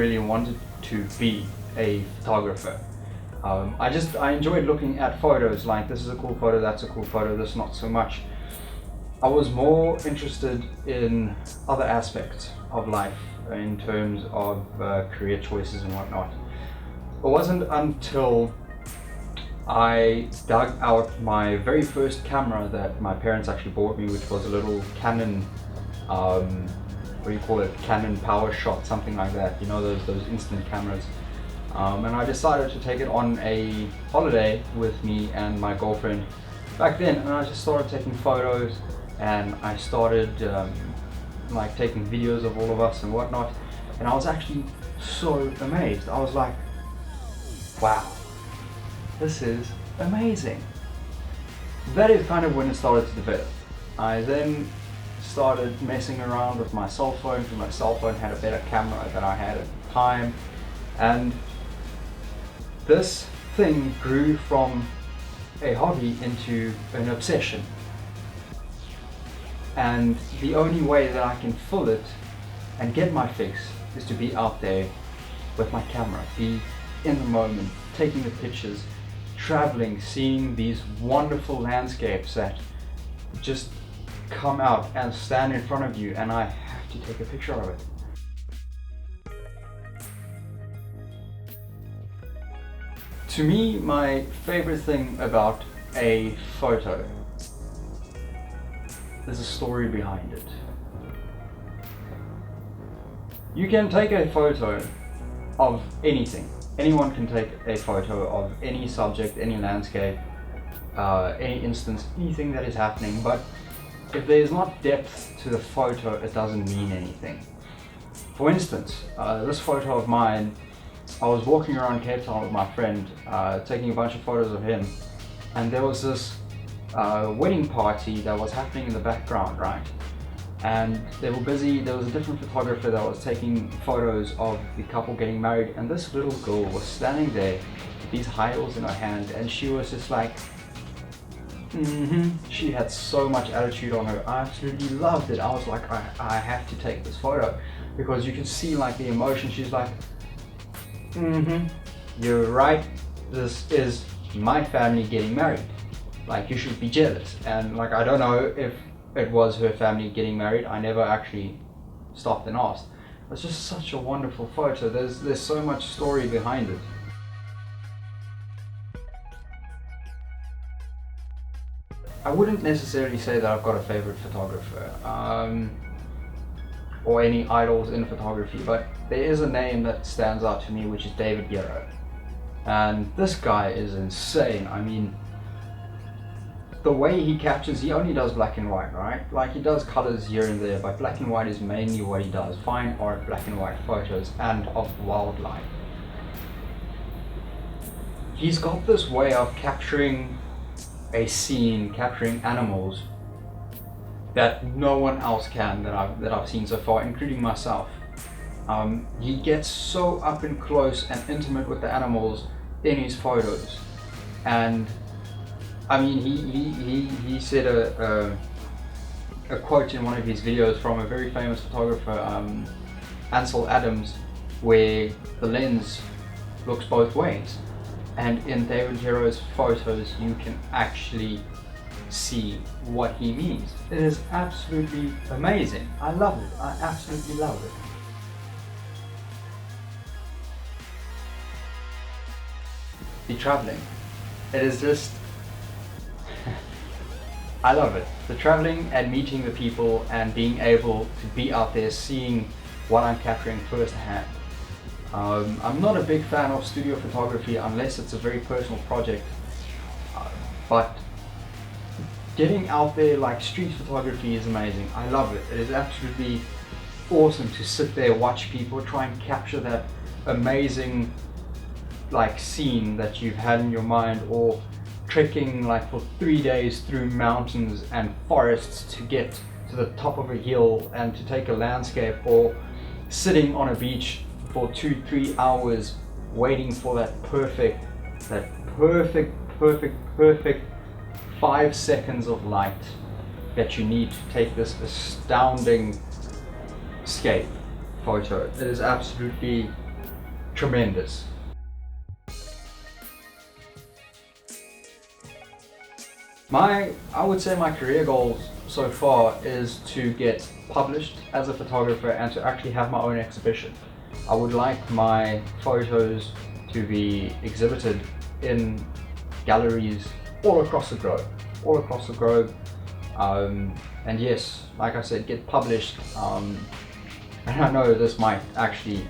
really wanted to be a photographer. I enjoyed looking at photos, like this is a cool photo, that's a cool photo, this not so much. I was more interested in other aspects of life in terms of career choices and whatnot. It wasn't until I dug out my very first camera that my parents actually bought me, which was a little Canon, what do you call it, Canon PowerShot, something like that, you know, those instant cameras. And I decided to take it on a holiday with me and my girlfriend back then, and I just started taking photos, and I started like taking videos of all of us and whatnot, and I was actually so amazed. I was like, wow, this is amazing. That is kind of when it started to develop. I then started messing around with my cell phone, because my cell phone had a better camera than I had at the time, and this thing grew from a hobby into an obsession. And the only way that I can fill it and get my fix is to be out there with my camera, be in the moment, taking the pictures, traveling, seeing these wonderful landscapes that just come out and stand in front of you, and I have to take a picture of it. To me, my favorite thing about a photo, there's a story behind it. You can take a photo of anything. Anyone can take a photo of any subject, any landscape, any instance, anything that is happening, but if there is not depth to the photo, it doesn't mean anything. For instance, this photo of mine, I was walking around Cape Town with my friend, taking a bunch of photos of him, and there was this wedding party that was happening in the background, right? And they were busy. There was a different photographer that was taking photos of the couple getting married, and this little girl was standing there with these high heels in her hand, and she was just like, she had so much attitude on her. I absolutely loved it. I was like, I have to take this photo, because you could see like the emotion. She's like, you're right, this is my family getting married, like you should be jealous. And like, I don't know if it was her family getting married, I never actually stopped and asked. It's just such a wonderful photo. There's so much story behind it. I wouldn't necessarily say that I've got a favorite photographer or any idols in photography, but there is a name that stands out to me, which is David Gero. And this guy is insane. I mean, the way he captures, he only does black and white, right? Like, he does colors here and there, but black and white is mainly what he does. Fine art, black and white photos, and of wildlife. He's got this way of capturing a scene, capturing animals, that no one else can that I've seen so far, including myself. He gets so up and close and intimate with the animals in his photos, and I mean, he said a quote in one of his videos from a very famous photographer, Ansel Adams, where the lens looks both ways, and in David Gero's photos you can actually see what he means. It is absolutely amazing. I love it. I absolutely love it. The traveling, it is just I love it. The traveling and meeting the people and being able to be out there seeing what I'm capturing firsthand. I'm not a big fan of studio photography unless it's a very personal project, but getting out there, like street photography, is amazing. I love it. It is absolutely awesome to sit there, watch people try and capture that amazing like scene that you've had in your mind, or trekking like for 3 days through mountains and forests to get to the top of a hill and to take a landscape, or sitting on a beach for 2-3 hours waiting for that perfect 5 seconds of light that you need to take this astounding scape photo. It is absolutely tremendous. I would say my career goals so far is to get published as a photographer and to actually have my own exhibition. I would like my photos to be exhibited in galleries all across the globe. And yes, like I said, get published. And I know this might actually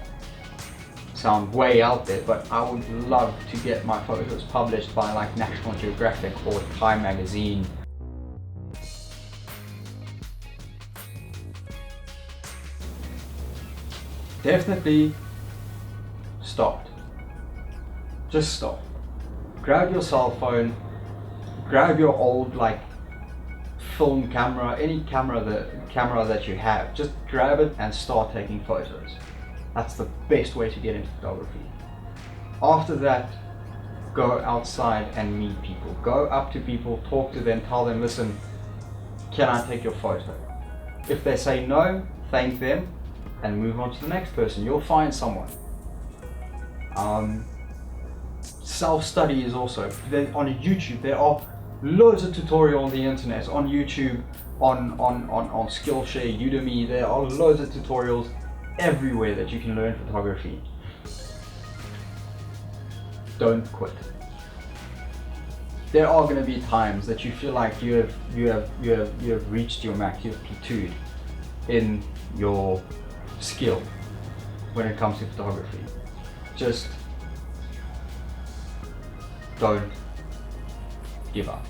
sound way out there, but I would love to get my photos published by like National Geographic or Time magazine. Definitely start. Just start. Grab your cell phone, grab your old like film camera, any camera that you have, just grab it and start taking photos. That's the best way to get into photography. After that, go outside and meet people. Go up to people, talk to them, tell them, listen, can I take your photo? If they say no, thank them and move on to the next person. You'll find someone. Self-study is also, on YouTube, there are loads of tutorials on the internet, on YouTube, on Skillshare, Udemy, there are loads of tutorials everywhere that you can learn photography. Don't quit. There are going to be times that you feel like you have reached your max, you've plateaued in your skill when it comes to photography. Just don't give up.